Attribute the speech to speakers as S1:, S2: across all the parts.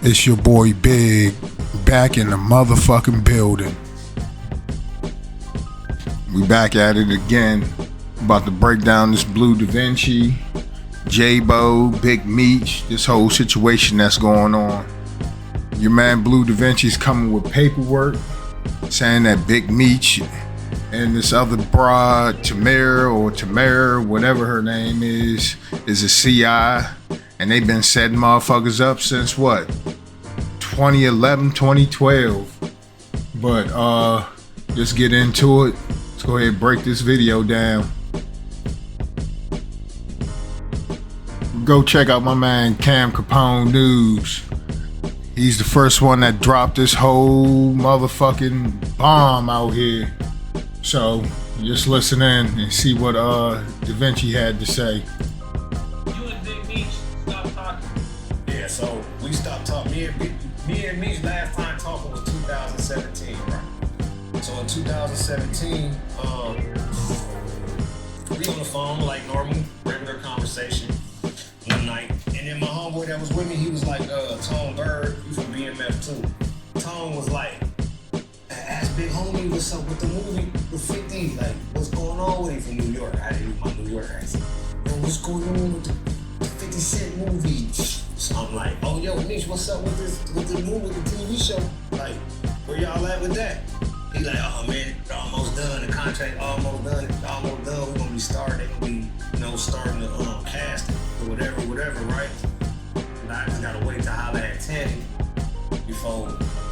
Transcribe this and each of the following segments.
S1: It's your boy Big, back in the motherfucking building. We back at it again. About to break down this Bleu Davinci, J-Bo, Big Meech, this whole situation that's going on. Your man Bleu Davinci's coming with paperwork saying that Big Meech and this other broad, Tamara, whatever her name is a CI. And they've been setting motherfuckers up since what? 2011, 2012. But let's get into it. Let's go ahead and break this video down. Go check out my man camcaponenews. He's the first one that dropped this whole motherfucking bomb out here. So just listen in and see what Davinci had to say.
S2: So we stopped talking. Me and Meech last time talking was 2017, right? So in 2017, we on the phone like normal, regular conversation one night. And then my homeboy that was with me, he was like, Tone Bird, you from BMF too. Tone was like, ask Big Homie what's up with the movie with 50, like what's going on with him from New York. I didn't use my New York accent. Yo, what's going on with the 50 Cent movie? So I'm like, oh yo, Meech, what's up with the movie, the TV show? Like, where y'all at with that? He like, oh man, almost done. The contract almost done. We're gonna be starting. They gonna be, starting the casting or whatever, right? And I just gotta wait to holler at Tammy before,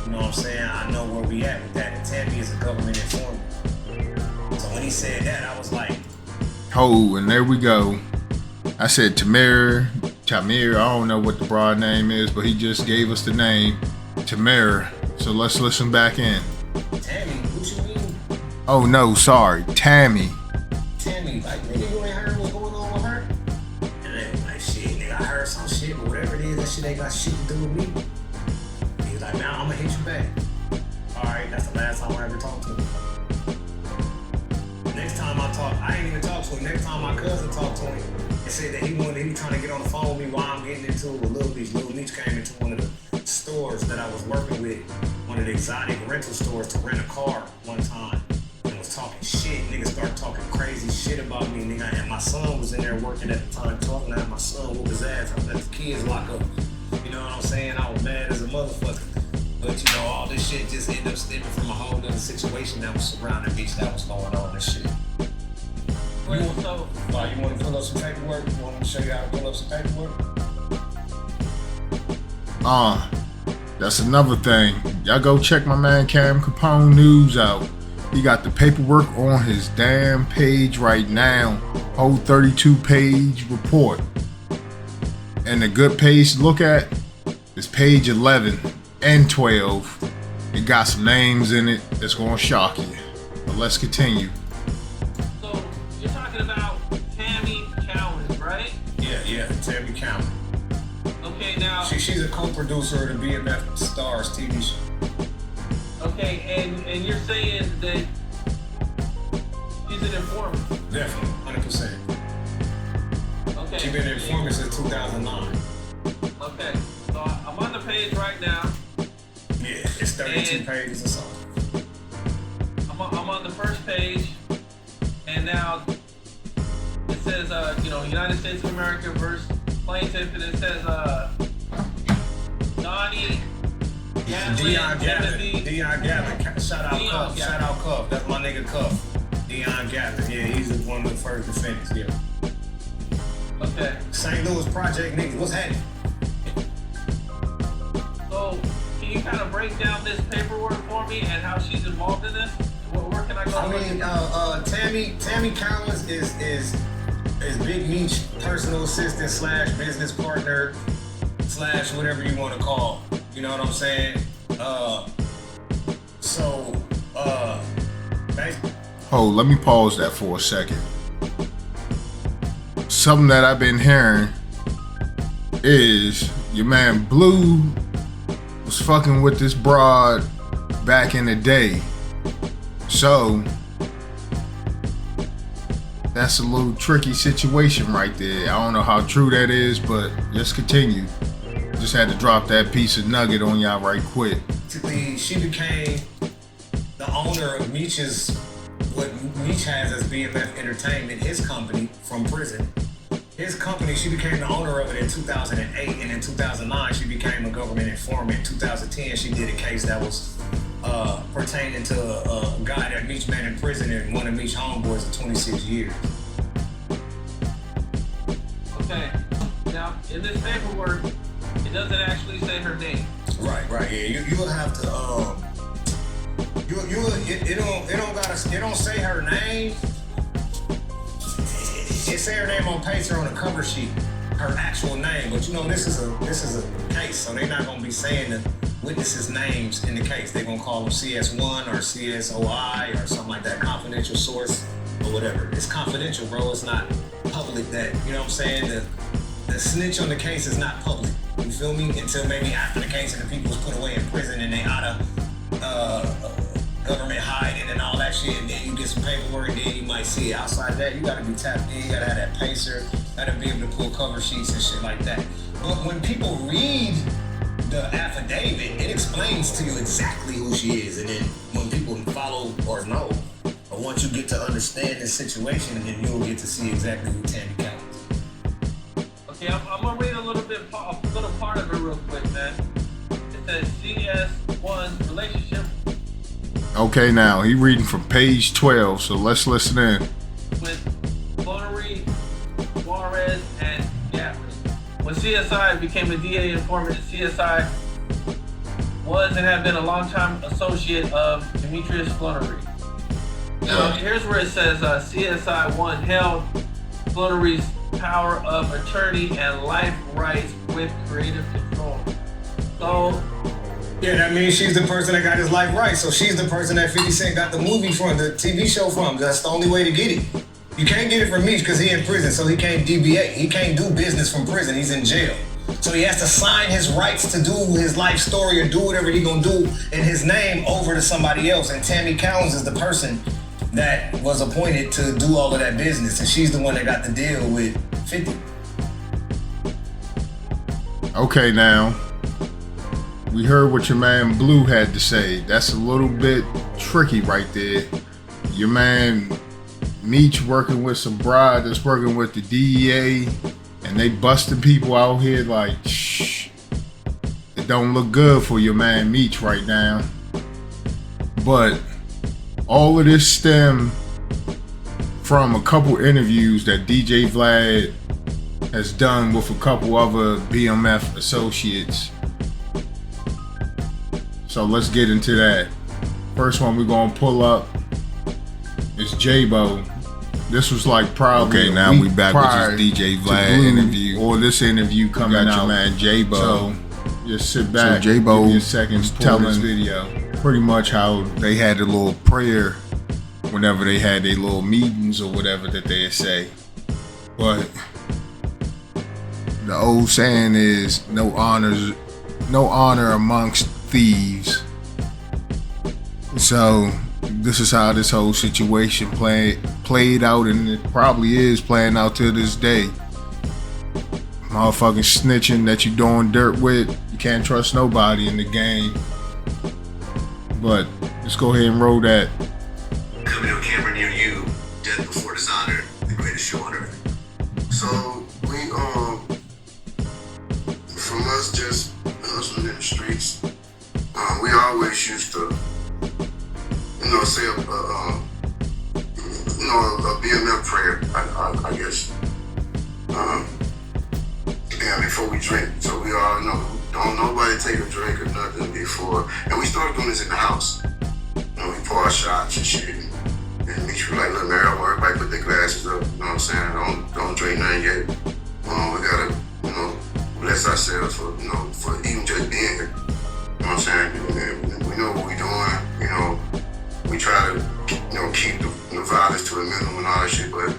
S2: you know what I'm saying? I know where we at with that. And Tammy is a government informant. So when he said that, I was like,
S1: oh, and there we go. I said Tamir, I don't know what the broad name is, but he just gave us the name, Tamir. So let's listen back in.
S2: Tammy, what you mean?
S1: Oh no, sorry, Tammy.
S2: Tammy, like, nigga, you ain't heard what's going on with her? And then, like, shit, nigga, I heard some shit, but whatever it is, that shit ain't got shit to do with me. He was like, man, I'm gonna hit you back. Alright, that's the last time I ever talked to him. Next time I talk, I ain't even talked to him. Next time my cousin talked to him, and said that he was trying to get on the phone with me while I'm getting into it with Lil Meech. Lil Meech came into one of the stores that I was working with, one of the exotic rental stores, to rent a car one time, and was talking shit. Niggas started talking crazy shit about me, nigga. And my son was in there working at the time, talking to my son, whooped his ass. I let the kids lock up. You know what I'm saying? I was mad as a motherfucker. But all this shit just ended up stemming from a whole other situation that was surrounding Meech that was going on and shit. You want to pull up some paperwork? You want me to show you how to pull up some paperwork?
S1: That's another thing. Y'all go check my man camcaponenews out. He got the paperwork on his damn page right now. Whole 32-page report. And the good page to look at is page 11 and 12. It got some names in it that's gonna shock you. But let's continue.
S3: About Tammy Cowan, right?
S2: Yeah, Tammy Cowan.
S3: Okay, now
S2: she's a co-producer of the BMF Stars TV show.
S3: Okay, and you're saying that she's an informant?
S2: Definitely, 100%.
S3: Okay.
S2: She's been an informant since 2009.
S3: Okay, so I'm on the page right now.
S2: Yeah, it's 32 pages or something.
S3: I'm on the first page, and now it says, United States of America versus plaintiff, and it says, Donnie
S2: Dion Gatlin. Shout out Cuff. That's my nigga Cuff. Dion Gatlin. Yeah, he's one of the first defendants. Yeah.
S3: Okay.
S2: St. Louis Project niggas. What's happening?
S3: So, can you kind of break down this paperwork for me and how she's involved in this? Where can I go?
S2: I mean, Tammy Collins is Big Meech personal assistant / business partner / whatever you want to call. You know what I'm saying?
S1: Oh, let me pause that for a second. Something that I've been hearing is your man Bleu was fucking with this broad back in the day. So that's a little tricky situation right there. I don't know how true that is, but let's continue. Just had to drop that piece of nugget on y'all right quick.
S2: Basically, she became the owner of Meech's, what Meech has as BMF Entertainment, his company from prison. His company, she became the owner of it in 2008, and in 2009, she became a government informant. In 2010, she did a case that was pertaining to a guy that Meech met in prison and one of Meech's homeboys of 26 years.
S3: Okay, now in this paperwork, it doesn't actually say her name.
S2: Right, yeah. You will have to it don't say her name. It say her name on paper on the cover sheet, her actual name. But you know, this is a case, so they're not gonna be saying the witnesses' names in the case. They're gonna call them CS1 or CSOI or something like that, confidential source or whatever. It's confidential, bro. It's not public. That, you know what I'm saying? The snitch on the case is not public. You feel me? Until maybe after the case and the people was put away in prison and they out of government hiding and all that shit, and then you get some paperwork, and then you might see it. Outside that, you gotta be tapped in, you gotta have that pacer, gotta be able to pull cover sheets and shit like that. But when people read the affidavit, it explains to you exactly who she is. And then when people follow or know, or once you get to understand the situation, then you'll get to see exactly who Tammy Counts.
S3: Okay, I'm gonna read a little part of it real quick, man. It says CS1 relationship.
S1: Okay, now he reading from page 12, so let's listen in.
S3: With Flonnery, Juarez, and Gatlin. When CSI became a DA informant, CSI was and had been a longtime associate of Demetrius Flonnery. Now, here's where it says CSI 1 held Flonnery's power of attorney and life rights with creative control. So,
S2: yeah, that means she's the person that got his life right. So she's the person that 50 Cent got the movie from, the TV show from. That's the only way to get it. You can't get it from Meech because he in prison, so he can't DBA. He can't do business from prison. He's in jail. So he has to sign his rights to do his life story or do whatever he gonna do in his name over to somebody else. And Tammy Cowens is the person that was appointed to do all of that business. And she's the one that got the deal with 50.
S1: Okay, now. We heard what your man Bleu had to say. That's a little bit tricky right there. Your man Meech working with some bride that's working with the DEA, and they busting people out here like, shh. It don't look good for your man Meech right now. But all of this stem from a couple interviews that djvlad has done with a couple other BMF associates. So let's get into that. First one we're gonna pull up is J-Bo. This was like probably
S4: okay. Now we back with this djvlad interview,
S1: or this interview coming out. Your man J-Bo. So just sit back.
S4: So J-Bo
S1: give you a second to tell this video. Pretty much how they had a little prayer whenever they had their little meetings or whatever that they'd say. But the old saying is no honor amongst thieves. So this is how this whole situation played out, and it probably is playing out to this day. Motherfucking snitching that you doing dirt with, you can't trust nobody in the game. But let's go ahead and roll that.
S5: Coming to a camera near you, Death Before Dishonor, the greatest show on earth.
S6: So we from us just hustling in the streets, we always used to, say a BMF prayer, I guess. And before we drink, so we all know, don't nobody take a drink or nothing before. And we started doing this in the house. We pour our shots and shit. And Meech was like, look, man, everybody put their glasses up. You know what I'm saying? Don't drink nothing yet. We gotta, bless ourselves for even just being here. You know what I'm saying? And we know what we're doing. We try to, keep the violence to a minimum and all that shit. But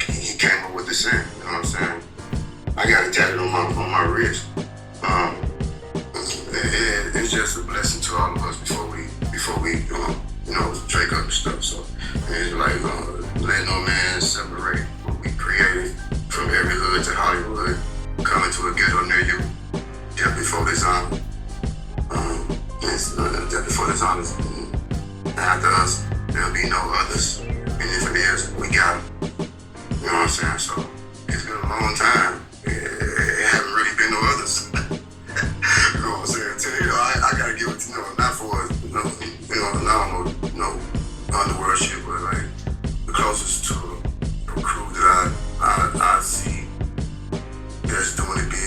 S6: he came up with the saying. You know what I'm saying? I got it tatted on my wrist. It's just a blessing to all of us before we drink up and stuff. So it's like let no man separate what we created from every hood to Hollywood, coming to a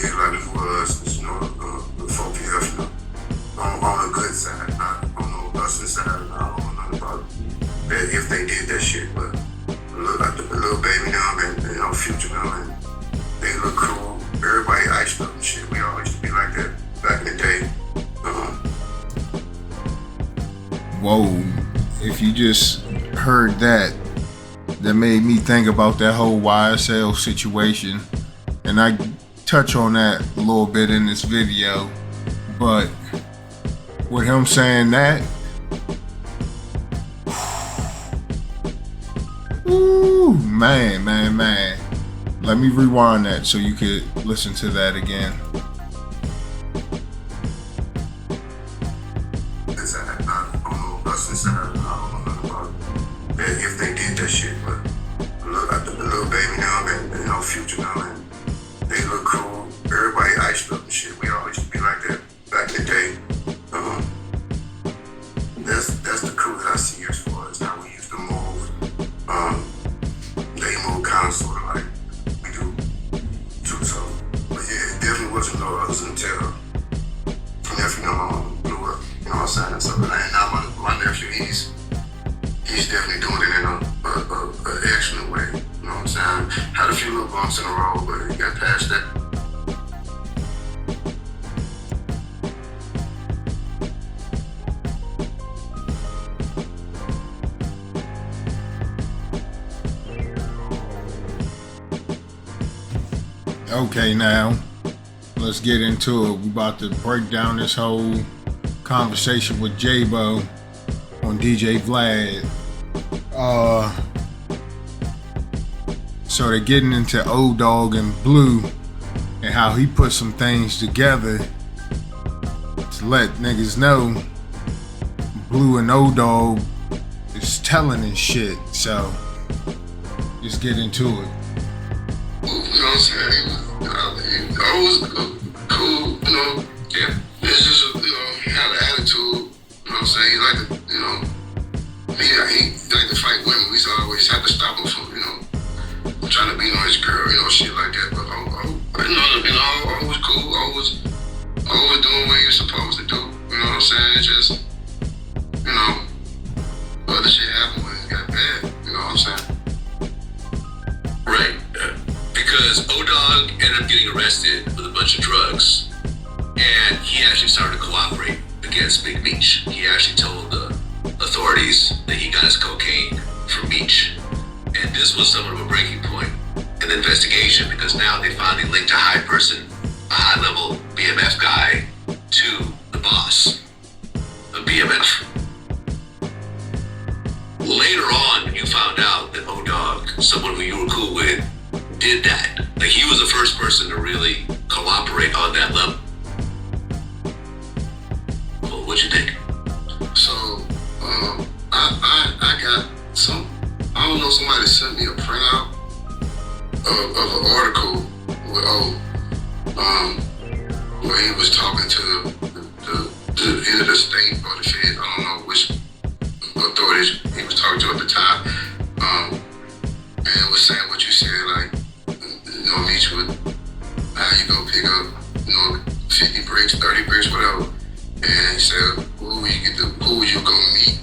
S6: did like we was, you know, the 4PF, you know, on the good side, not on the busting side, not on nothing about that if they did that shit, but look like the little baby now and you know, Future now, and they look cool. Everybody iced up and shit. We all used to be like that back in the day.
S1: Whoa, if you just heard that, that made me think about that whole YSL situation. And I touch on that a little bit in this video. But with him saying that, ooh, man. Let me rewind that so you could listen to that again.
S6: If they did that shit, but look like the little baby now and you know, Future now, and they look cool. Everybody iced up and shit. We all used to be like that back in the day. That's the crew that I see as far as how we used to move. They move kind of sort of like we do too. So, but yeah, it definitely wasn't no others until nephew blew up. You know what I'm saying? So, and now my nephew, he's definitely doing it in a excellent way. You know what I'm saying? Had a few little bumps in the road, but he got past that.
S1: Okay, now let's get into it. We about to break down this whole conversation with J-Bo on djvlad. So they're getting into O-Dog and Bleu and how he put some things together to let niggas know Bleu and O-Dog is telling his shit. So let's get into it.
S6: You know what I'm saying? He always cool, you know. Yeah, it's just, you know, he had an attitude. You know what I'm saying? He like to, you know, he like to fight women. We used to always have to stop him from, you know, trying to beat on his girl, you know, shit like that. But you know, always cool, always doing what you're supposed to do. You know what I'm saying? It's just, you know, other shit happened when it got bad. You know what I'm saying?
S5: Right. Because O-Dog ended up getting arrested with a bunch of drugs, and he actually started to cooperate against Big Meech. He actually told the authorities that he got his cocaine from Meech. And this was somewhat of a breaking point in the investigation, because now they finally linked a high person, a high-level BMF guy, to the boss of BMF. Later on, you found out that O-Dog, someone who you were cool with, did that. Like, he was the first person to really cooperate on that level. Well, what'd you think?
S6: So, I got some, I don't know, somebody sent me a printout of an article with where he was talking to either the state or the feds. I don't know which authorities he was talking to at the time. And it was saying what you said, like, you know, Meech would, how you go pick up, you know, 50 bricks, 30 bricks, whatever. And he said, who would you go meet?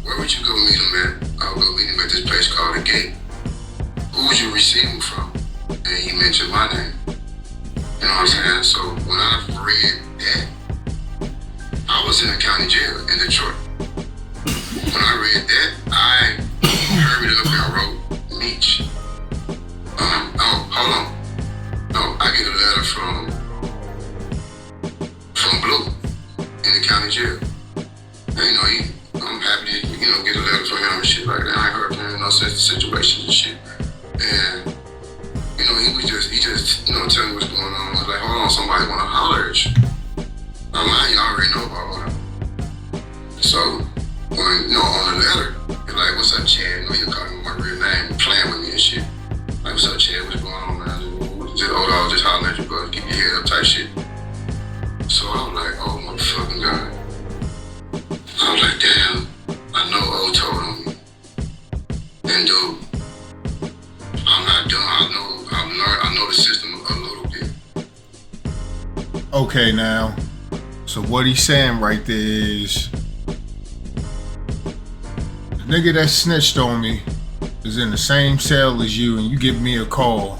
S6: Where would you go meet him at? I would go meet him at this place called The Gate. Who would you receive him from? And he mentioned my name. You know what I'm saying? So when I read that, I was in the county jail in Detroit. When I read that, I hurried up and wrote Meech. Hold on. No, I get a letter from Bleu in the county jail. And, you know, I'm happy to, you know, get a letter from him and shit like that. I ain't heard from him, you know, since the situations and shit. And, you know, he just, you know, telling me what's going on. I was like, hold on, somebody wanna holler at you. I'm like, you already know about all that. So, when, you know, on the letter, you're like, what's up, Chad? You know, you're calling me my real name, playing with me and shit. Like, what's up, Chad? What's going on, man? Just O-Dog just hollering at you, bro. Keep your head up type shit. So I was like, oh my fucking God. I was like, damn, I know O told on me. And dude, I'm not done. I know the system a little bit.
S1: Okay, now, so what he's saying right there is, the nigga that snitched on me is in the same cell as you, and you give me a call.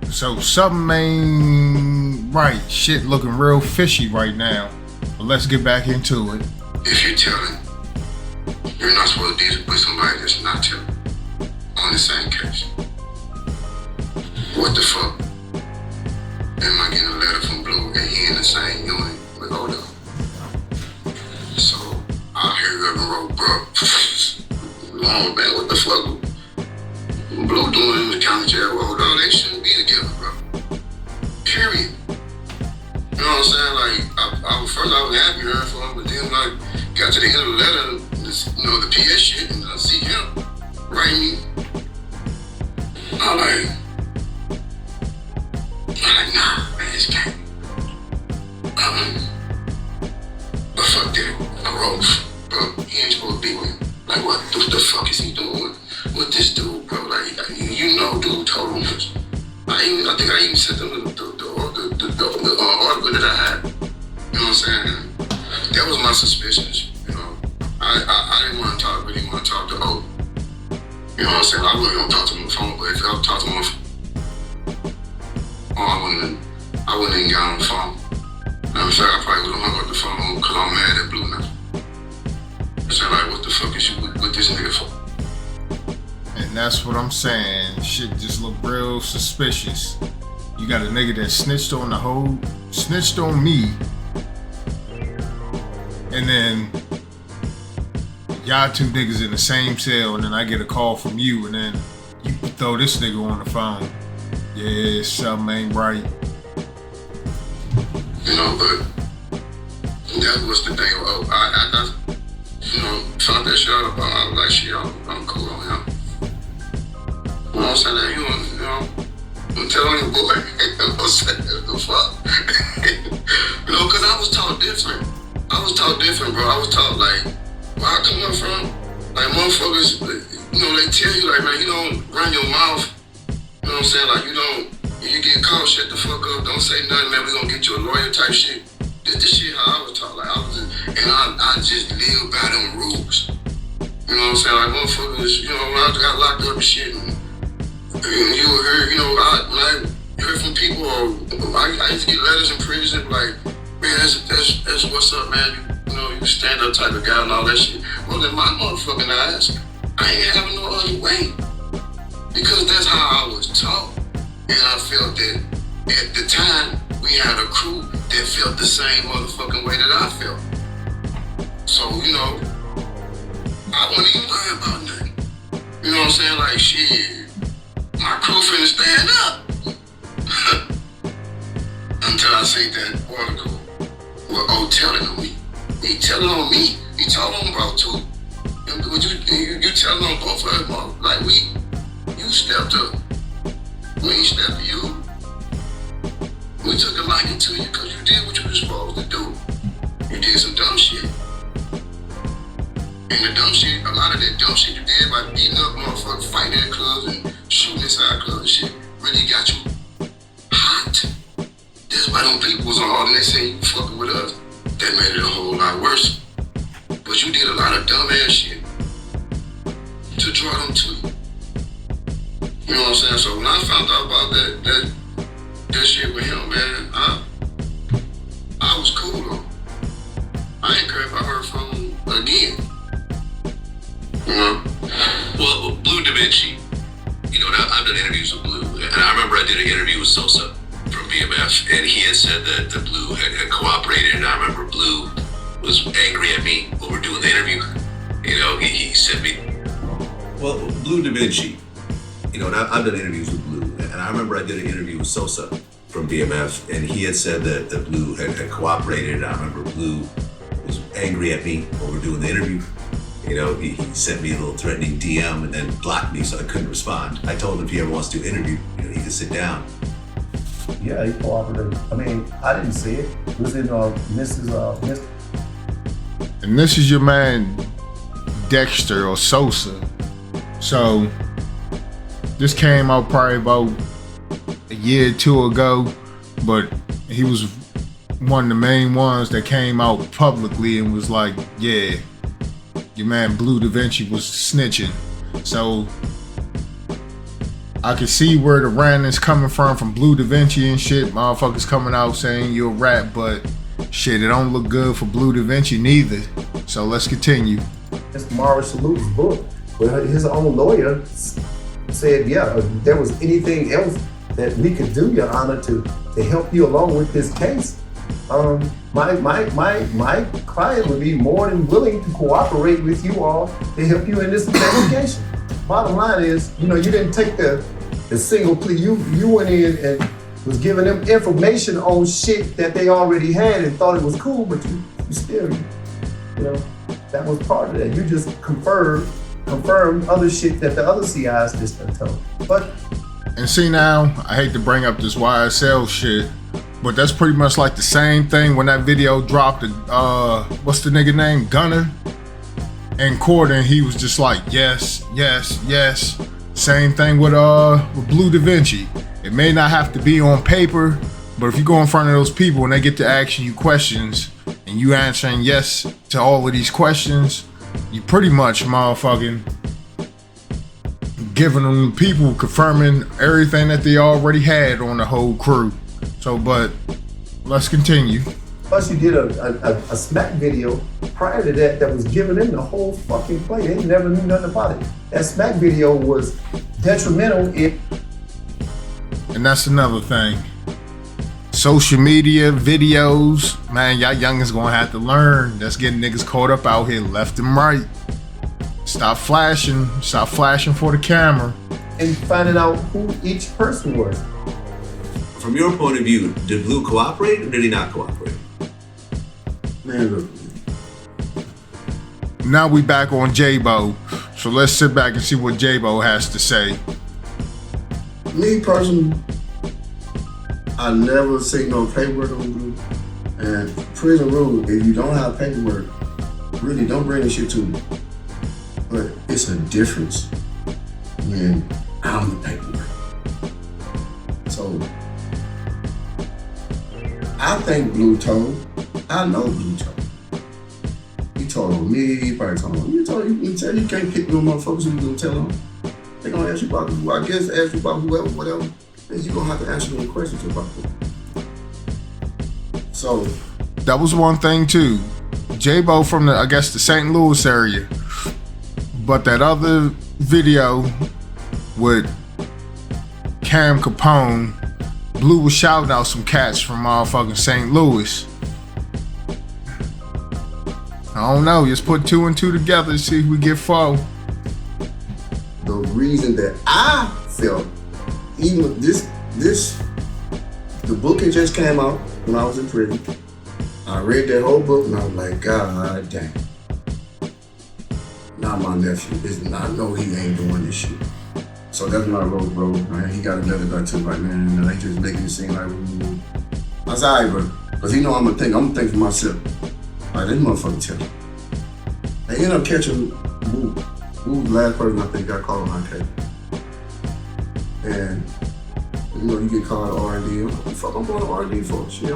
S1: So something ain't right. Shit looking real fishy right now. But let's get back into it.
S6: If you're telling, you're not supposed to be with somebody that's not telling on the same case. What the fuck? Am I getting a letter from Bleu and he in the same unit with Odo? So I hear up and wrote, bro, long man, what the fuck? Bleu doing in the county jail with Odo, they shouldn't be together, bro. Period. You know what I'm saying? Like, I was happy hearing from him, but then like got to the end of the letter, the PS shit, and I see him writing me. I'm like, nah, man, this can't. But fuck that. I wrote, bro, he ain't supposed to be with him. Like, what the fuck is he doing with this dude, bro? Like, you know, dude told him this. I think I even sent them the article that I had. You know what I'm saying? That was my suspicions, you know. I didn't want to talk, really want to talk to O. You know what I'm saying? I wasn't going to talk to him on the phone, but if I talked to him on the phone, I wouldn't even get on the phone. In fact, I probably would have hung up the phone because I'm mad at Bleu now. I said, like, what the fuck is you with this nigga for?
S1: And that's what I'm saying. Shit just look real suspicious. You got a nigga that snitched on me, and then y'all two niggas in the same cell, and then I get a call from you, and then you throw this nigga on the phone. Yeah, something ain't right.
S6: You know, but that was the thing. I found that shit out about. I was like, shit, I'm cool on him. You know what I'm saying? You know, I'm telling you, boy, I'm saying, the fuck? You know, because I was taught different. Bro. I was taught, like, where I come up from, like, motherfuckers, you know, they tell you, like, man, you don't run your mouth. You know what I'm saying? Like, if you get caught, shut the fuck up. Don't say nothing, man. We gonna get you a lawyer type shit. This shit how I was taught. Like, I just live by them rules. You know what I'm saying? Like, motherfuckers, you know, when I got locked up and shit, and you heard, you know, when I heard from people, or I used to get letters in prison, like, man, that's what's up, man. You know, you stand up type of guy and all that shit. Well, in my motherfucking eyes, I ain't having no other way. Because that's how I was taught. And I felt that at the time, we had a crew that felt the same motherfucking way that I felt. So, you know, I wasn't even worried about nothing. You know what I'm saying? Like, shit, my crew finna stand up. Until I see that article with O telling on me. He telling on me. He told on bro too. You telling on both of us, bro. Like, you stepped up. We ain't stepped to you. We took a liking to you because you did what you were supposed to do. You did some dumb shit. And the dumb shit, a lot of that dumb shit you did by beating up motherfuckers, fighting in clubs and shooting inside clubs and shit, really got you hot. That's why them people was on all and they say you fucking with us. That made it a whole lot worse. But you did a lot of dumb ass shit to draw them to you. You know what I'm saying? So when I found out about that shit with him, man, I was cool though. I ain't care if I heard from him again. You know?
S5: Well, Bleudavinci, you know, I've done interviews with Bleu, and I remember I did an interview with Sosa from BMF, and he had said that Bleu had cooperated, and I remember Bleu was angry at me over doing the interview. You know, he sent me. Well, Bleudavinci, you know, and I've done interviews with Bleu, and I remember I did an interview with Sosa from BMF, and he had said that Bleu had cooperated, and I remember Bleu was angry at me over doing the interview. You know, he sent me a little threatening DM and then blocked me so I couldn't respond. I told him if he ever wants to do an interview, you know, he could sit down.
S7: Yeah, he cooperated. I mean, I didn't see it. It was in Mrs.
S1: And this is your man Dexter or Sosa. So this came out probably about a year or two ago. but he was one of the main ones that came out publicly and was like, yeah, your man Bleu Davinci was snitching. So I can see where the rant is coming from Bleu Davinci and shit. Motherfuckers coming out saying you're a rat, but shit, it don't look good for Bleu Davinci neither. So let's continue.
S7: It's Morris Salute's book, but his own lawyer said, yeah, if there was anything else that we could do, Your Honor, to help you along with this case, my client would be more than willing to cooperate with you all to help you in this investigation. Bottom line is, you didn't take the single plea. You went in and was giving them information on shit that they already had and thought it was cool, but you still, that was part of that. You just confirmed other shit that the other CIs just done told. But
S1: and see now, I hate to bring up this YSL shit, but that's pretty much like the same thing when that video dropped. What's the nigga name? Gunner in court, and he was just like, yes. Same thing with Bleu Davinci. It may not have to be on paper, but if you go in front of those people and they get to asking you questions and you answering yes to all of these questions, you pretty much motherfucking giving them people confirming everything that they already had on the whole crew. So, but let's continue.
S7: Plus, you did a smack video prior to that was giving them the whole fucking play. They never knew nothing about it. That smack video was detrimental.
S1: And that's another thing. Social media, videos, man, y'all youngins gonna have to learn. That's getting niggas caught up out here left and right. Stop flashing for the camera.
S7: And finding out who each person was.
S5: From your point of view, did Bleu cooperate or did he not cooperate?
S6: Man, look.
S1: Now we back on J-Bo. So let's sit back and see what J-Bo has to say.
S6: Me personally, I never seen no paperwork on Bleu. And prison rule, if you don't have paperwork, really don't bring this shit to me. But it's a difference when I'm the paperwork. So I think Bleu told. I know Bleu told. He told me, he probably told him. You can't pick no motherfuckers who you gonna tell them. They gonna ask you about who, I guess ask you about whoever, whatever. Then you gonna have to answer them questions about them. So
S1: that was one thing too. J-Bo from the St. Louis area. But that other video with Cam Capone, Bleu was shouting out some cats from motherfucking St. Louis. I don't know, just put 2 and 2 together and see if we get 4.
S6: The reason that I felt, even the book had just came out when I was in prison. I read that whole book and I was like, God damn. Not my nephew. I know he ain't doing this shit. So that's when I wrote, bro. Man, he got another guy too, like, man, they just making it seem like, I was all right, bro. Because he know I'm gonna think for myself. Like, this motherfucker tell me. They ended up catching Bleu. Bleu, the last person I think got caught on my case. And, you get called R&D. What the fuck I'm going to R&D for? Shit,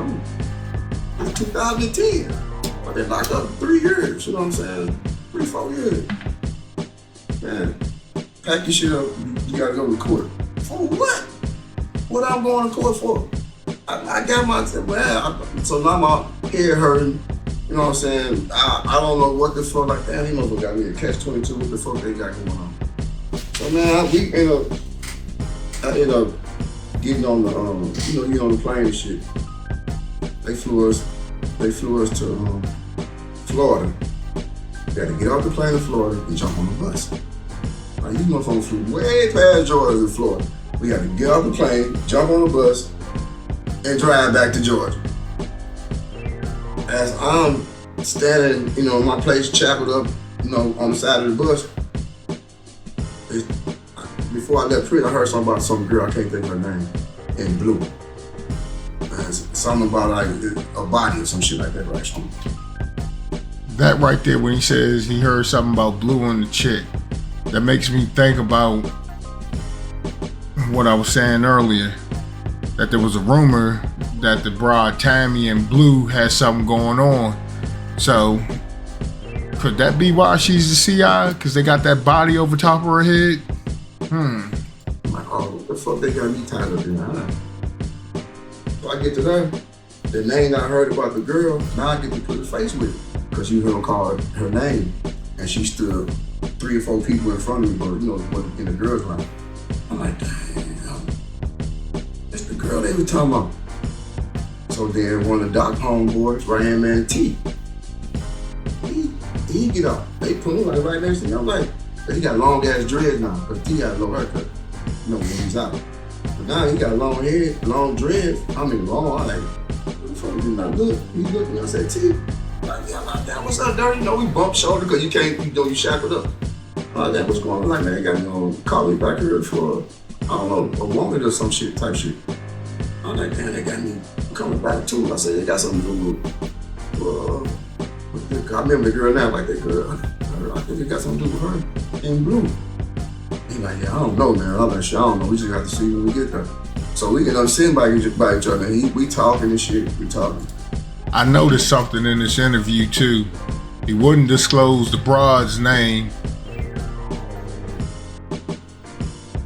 S6: it's 2010. But they locked up 3 years, you know what I'm saying? 3-4 years. Man, pack your shit up, you gotta go to court. For what? What I'm going to court for? I got my, man, so now my head hurting, you know what I'm saying? I don't know what the fuck, like, damn, he motherfucker got me a catch-22, what the fuck they got going on? So man, I ended up getting on the plane and shit. They flew us to Florida. We had to get off the plane in Florida and jump on the bus. Now, these motherfuckers flew way past Georgia in Florida. We had to get off the plane, jump on the bus, and drive back to Georgia. As I'm standing, in my place, chapeled up, on the side of the bus, before I left prison, I heard something about some girl, I can't think of her name, in Bleu. Something about like a body or some shit like that, right?
S1: That right there, when he says he heard something about Bleu and the chick, that makes me think about what I was saying earlier. that there was a rumor that the broad Tammy and Bleu had something going on. So could that be why she's the CI? Because they got that body over top of her head?
S6: I'm like, oh, what the fuck they got me tied up in? So I get to them. The name I heard about the girl, now I get to put a face with it. Because you heard her call her name. And she stood 3 or 4 people in front of me, but wasn't in the girls' line. I'm like, damn, that's the girl they were talking about. So then one of the Doc homeboys, right hand man T, he get up. They put him like right next to me. I'm like, he got long ass dreads now, because T got a low haircut, when he's out. But now he got long hair, long dreads. I mean, long. I'm like, what the fuck, he not look? He looked at me, I said, T. Like, yeah, like that. What's up, Dirty? We bump shoulder because you can't, you shackled up. That was going on. Like, man, they got call me back here for, I don't know, a woman or some shit, type shit. I'm like, damn, they got me coming back too. I said, they got something to do with, I remember the girl now, like that girl. I think it got something to do with her and Bleu. He like, yeah, I don't know, man. I'm like, shit, I don't know. We just got to see when we get there. So we get understand by each other. We talking and shit. We talking.
S1: I noticed something in this interview too. He wouldn't disclose the broad's name.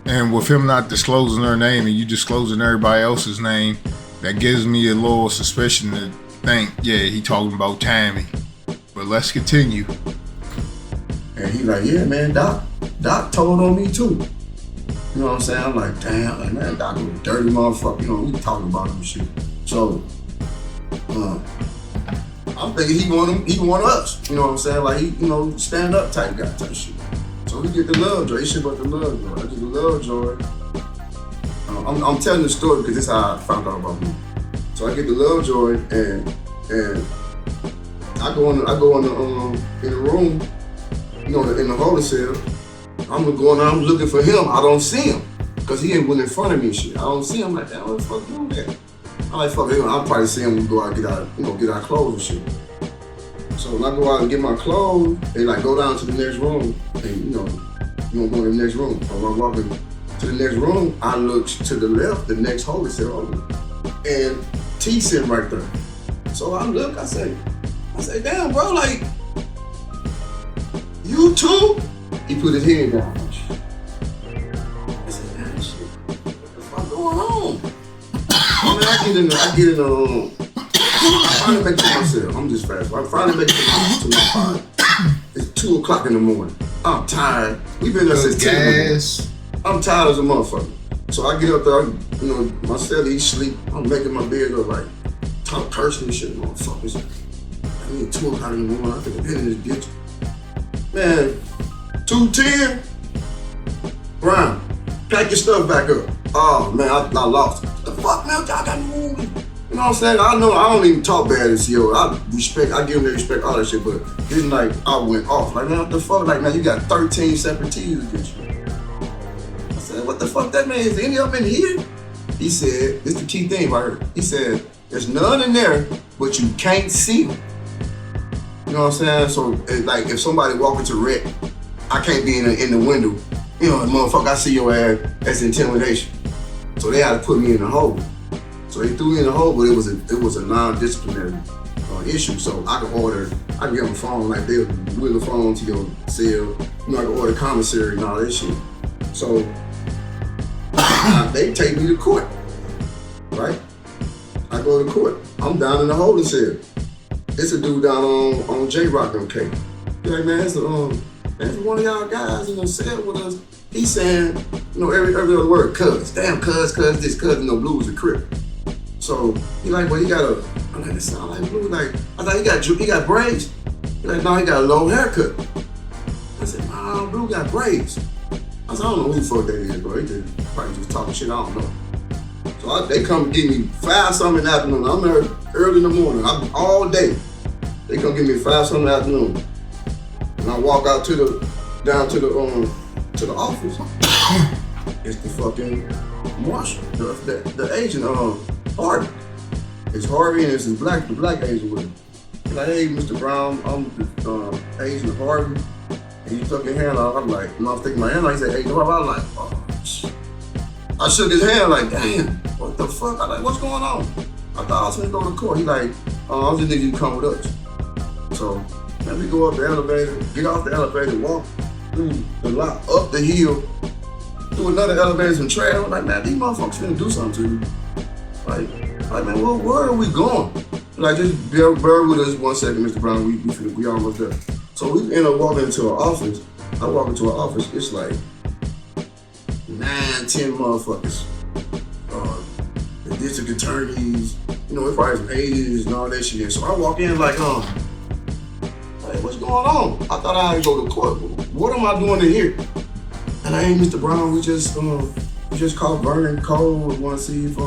S1: And with him not disclosing her name and you disclosing everybody else's name, that gives me a little suspicion to think, yeah, he talking about Tammy. But let's continue.
S6: And he like, yeah, man, Doc told on me too. You know what I'm saying? I'm like, damn, like, man, Doc was a dirty motherfucker. We talking about him and shit. So, I'm thinking he want us. You know what I'm saying? Like, he, stand up type guy type shit. So we get the Lovejoy. He shit about the Lovejoy. I get the Lovejoy. I'm telling the story because this is how I found out about me. So I get the Lovejoy and I go in the room, in the holding cell. I'm going on, I'm looking for him. I don't see him because he ain't in front of me and shit. I don't see him. Like, damn, what the fuck doing that? I'm like, fuck, I'll probably see him when we go out and get our clothes and shit. So when I go out and get my clothes, they like go down to the next room and go to the next room. So when I'm walking to the next room, I look to the left, the next holding cell open, and T sitting right there. So I look, I say, damn, bro, like, you too? He put his head down. I said, damn, shit, what the fuck going on? I get in the I finally make it to myself. I'm just fast. I finally make it to my body. It's 2 o'clock in the morning. I'm tired. We've been there since 10. I'm tired as a motherfucker. So I get up there, my celly, he sleep. I'm making my bed up like top cursing and shit, motherfuckers. 2 o'clock in the morning. I think I'm hitting this bitch. Man, 2:10. Brian, pack your stuff back up. Oh man, I lost it. What the fuck, man? Y'all got me moving. You know what I'm saying? I know I don't even talk bad as CEO. I give them the respect, all that shit, but this night I went off. Like, man, what the fuck? Like, man, you got 13 separate T's against you. I said, what the fuck that mean? Is any of them in here? He said, this is the key thing right here. He said, there's none in there, but you can't see them. You know what I'm saying? So, like, if somebody walk into wreck, I can't be in the window. Motherfucker, I see your ass, that's intimidation. So they had to put me in the hole. So they threw me in the hole, but it was a non-disciplinary issue. So I could get on the phone, like they'll wheel the phone to your cell. I could order commissary and all that shit. So they take me to court, right? I go to court. I'm down in the holding cell. It's a dude down on J-Rock, okay? He's like, man, it's one of y'all guys in the cell with us. He's saying, every other word, cuz. Damn, cuz, this, cuz, Bleu was a crip. So he like, well, he got I'm like, it sound like Bleu. Like, I thought he got braids. He like, no, he got a low haircut. I said, nah, Bleu got braids. I said, I don't know who the fuck that is, bro. He probably just talking shit, I don't know. So they come give me 5-something in the afternoon. I'm there early in the morning, all day. They come give me 5-something in the afternoon. And I walk out down to the office. It's the fucking marshal, the agent, Harvey. It's Harvey and it's the black agent with him. He's like, hey, Mr. Brown, I'm the agent Harvey. And he took your hand off. I'm like, I'm sticking my hand out. He said, hey, no, I'm like, oh, shit. I shook his hand like, damn, what the fuck? I like, what's going on? I thought I was gonna go to court. He like, I just need you to come with us. So, man, we go up the elevator, get off the elevator, walk through the lot, up the hill, through another elevator, some trail. I'm like, man, these motherfuckers finna do something to you. Like man, where are we going? Like, just bear with us 1 second, Mr. Brown. We almost there. So we end up walking into an office. I walk into an office. It's like 9, 10 motherfuckers. The district attorneys, you know, it's probably some agents and all that shit. So I walk in like, hey, what's going on? I thought I had to go to court. What am I doing in here? And I ain't Mr. Brown. We just called Vernon Cole. We want to see if,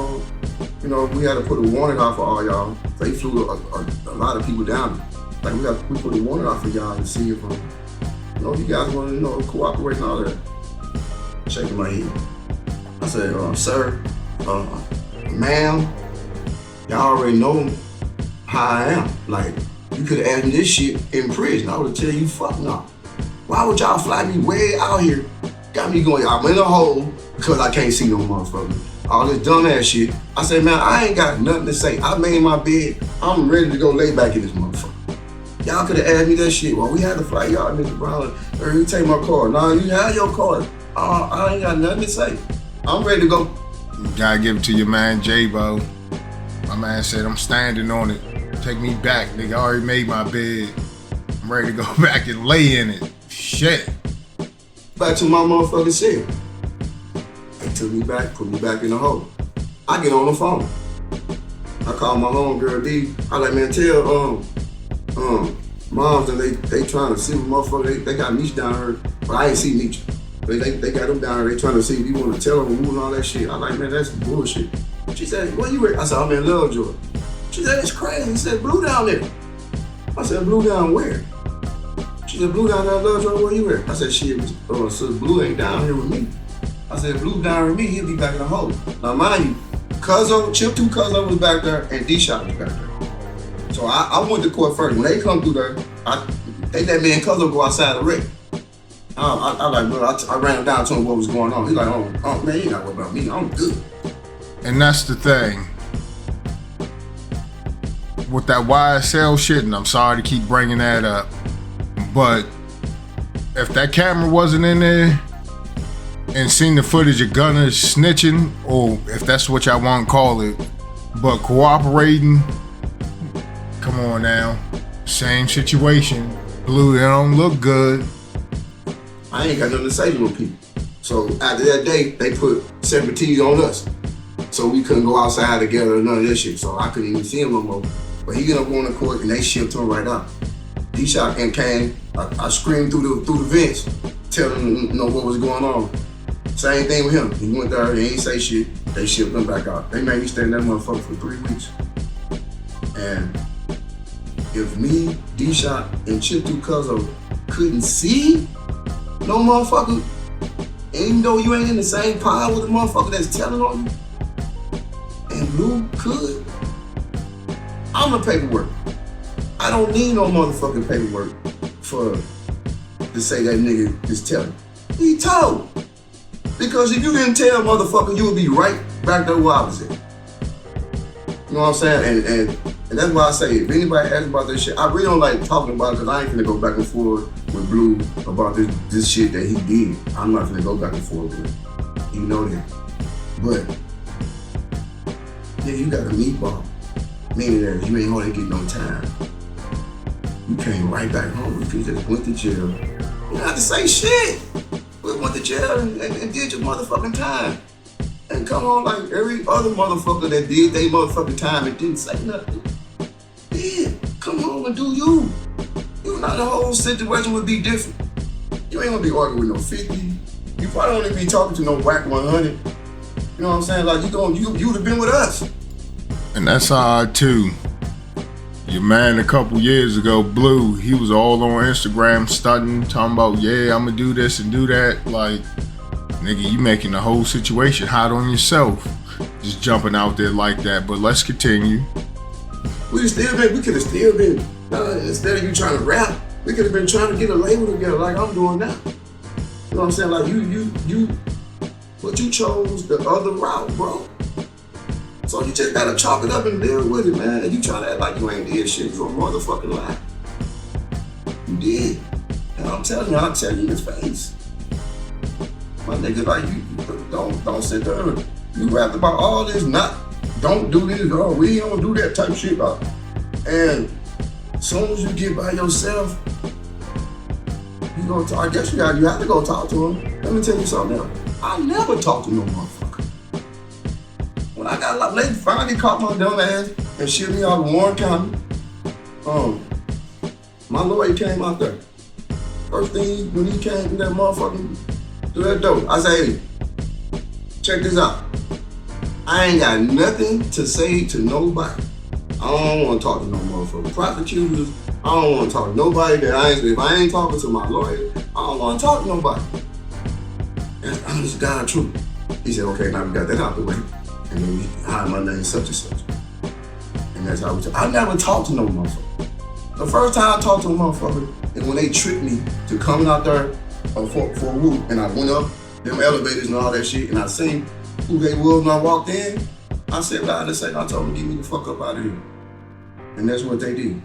S6: you know, we had to put a warrant out for all y'all. They flew a lot of people down. Like we put a warrant out for y'all to see if, you know, you guys want to, you know, cooperate and all that. Shaking my head. I said, sir, ma'am, y'all already know how I am. Like, you could have asked me this shit in prison. I would have tell you, fuck no. Why would y'all fly me way out here? Got me going, I'm in a hole because I can't see no motherfucker. All this dumbass shit. I said, man, I ain't got nothing to say. I made my bed. I'm ready to go lay back in this motherfucker. Y'all could have asked me that shit. Well, we had to fly y'all, Mr. Brown. Or you take my car. No, you have your car. I ain't got nothing to say. I'm ready to go.
S1: You gotta give it to your man, J-Bo. My man said, I'm standing on it. Take me back, nigga. I already made my bed. I'm ready to go back and lay in it. Shit.
S6: Back to my motherfucking cell. They took me back, put me back in the hole. I get on the phone. I call my homegirl D. I like, man, tell moms that they trying to see the motherfucker. They got Meech down here, but I ain't see Meech. They got him down here. They trying to see if you want to tell them who and all that shit. I like, man, that's bullshit. She said, where you at? I said, I'm in Lovejoy. She said, it's crazy. He said, Bleu down there. I said, Bleu down where? She said, Bleu down there in Lovejoy, where you at? I said, shit, so Bleu ain't down here with me. I said, Bleu down here with me, he'll be back in the hole. Now mind you, Chip 2 Cuzzo was back there and D-Shot was back there. So I went to court first. When they come through there, they let me and Cuzzo go outside the wreck. I ran him down to him what was going on. He's like, oh man, you not worry about me, I'm good.
S1: And that's the thing. With that YSL shit, and I'm sorry to keep bringing that up, but if that camera wasn't in there and seen the footage of Gunner snitching, or if that's what y'all want to call it, but cooperating, come on now, same situation. Bleu, it don't look good.
S6: I ain't got nothing to say to them people. So after that day, they put separate T's on us. So we couldn't go outside together or none of that shit. So I couldn't even see him no more. But he ended up going to court and they shipped him right out. He shot and came. I screamed through the vents, telling him, you know, what was going on. Same thing with him. He went there, he ain't say shit. They shipped him back out. They made me stay in that motherfucker for 3 weeks. And if me, D-Shot, and Chip 2 Cuzzo couldn't see no motherfucker, even though you ain't in the same pile with the motherfucker that's telling on you, and Bleu could, I'm the paperwork. I don't need no motherfucking paperwork to say that nigga is telling. He told. Because if you didn't tell, motherfucker, you would be right back there where I was at. You know what I'm saying? And that's why I say, if anybody asks about this shit, I really don't like talking about it because I ain't gonna go back and forth with Bleu about this shit that he did. I'm not gonna go back and forth with it. You know that. But, yeah, you got a meatball. Meaning that you ain't gonna get no time. You came right back home. You just went to jail. You don't have to say shit. We went to jail and did your motherfucking time. And come on, like every other motherfucker that did their motherfucking time and didn't say nothing. Yeah, come home and do you. You know, the whole situation would be different. You ain't gonna be arguing with no 50. You probably don't even be talking to no whack 100. You know what I'm saying? Like you would have been with us.
S1: And that's odd too. Your man a couple years ago, Bleu, he was all on Instagram stunting, talking about, yeah, I'm gonna do this and do that. Like, nigga, you making the whole situation hot on yourself. Just jumping out there like that. But let's continue.
S6: We could have still been, instead of you trying to rap, we could have been trying to get a label together like I'm doing now. You know what I'm saying? Like
S7: But you chose the other route, bro. So you just gotta chalk it up and deal with it, man. And you trying to act like you ain't did shit. You a motherfucking lie. You did. And I'm telling you, I'll tell you in his face. My nigga, like, you don't sit there and you rap about all this, don't do this, we don't do that type of shit. And as soon as you get by yourself, you gonna talk. I guess you have to go talk to him. Let me tell you something else. I never talk to no motherfucker. When I got like, they finally caught my dumb ass and shipped me out of Warren County. My lawyer came out there. First thing when he came through that motherfucking through that door, I said, hey, check this out. I ain't got nothing to say to nobody. I don't want to talk to no motherfucking prosecutors. I don't want to talk to nobody if I ain't talking to my lawyer, I don't want to talk to nobody. And I'm just God truth. He said, okay, now we got that out the way. And then we hired my name such and such. And that's how we talk. I never talked to no motherfucker. The first time I talked to a motherfucker is when they tricked me to come out there for a whoop. And I went up them elevators and all that shit, and I seen who they was when I walked in. I said, I told them, get me the fuck up out of here. And that's what they did.